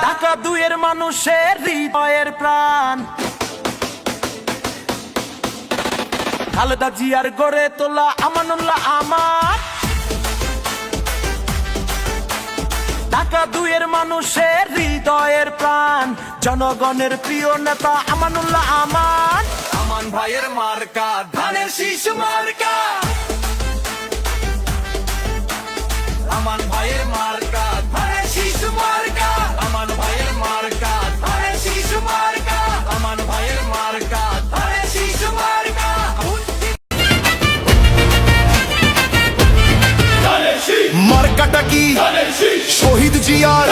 ঢাকা দুইয়ের মানুষের হৃদয়ের প্রাণ, খালেদা জিয়ার গড়ে তোলা আমানুল্লাহ আমার। ঢাকা দুইয়ের মানুষের হৃদয়ের প্রাণ, জনগণের প্রিয় নেতা আমানুল্লাহ আমার। আমান ভাইয়ের মার্কা ধানের শীষ মার্কা, আমান ভাইয়ের মার্কা ধানের শীষ মার্কা, আমান ভাইয়ের মার্কা ধানের শীষ মার্কা, আমান ভাইয়ের মার্কা ধানের শীষ মার্কা। মার্কাটা কি? শহীদ জিয়ার,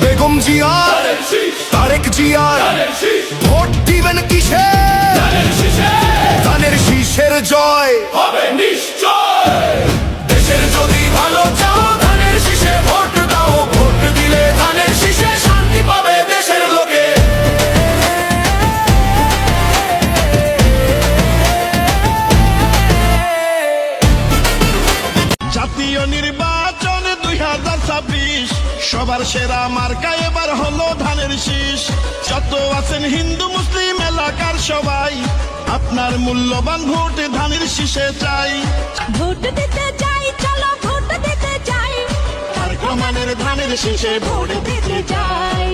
বেগম জিয়ার, তারেক জিয়ার। ভোট দিবেন কিসে? ধানের শীষের জয় হবে নিশ্চয়। দেশের যদি ভালো চাও ধানের শীষে ভোট দাও, ভোট দিলে ধানের শীষে শান্তি পাবে দেশের লোকে। জাতীয় নির্বাচন 2026, সবার সেরা মার্কা এবার হলো ধানের শীষ। যত আছেন হিন্দু মুসলিম এলাকার সবাই, আপনার মূল্যবান ভোট ধানের শীষে চাই। ভোট দিতে যাই, চলো ভোট দিতে যাই, তার প্রমাণের ধানের শীষে ভোট দিতে দিতে যাই।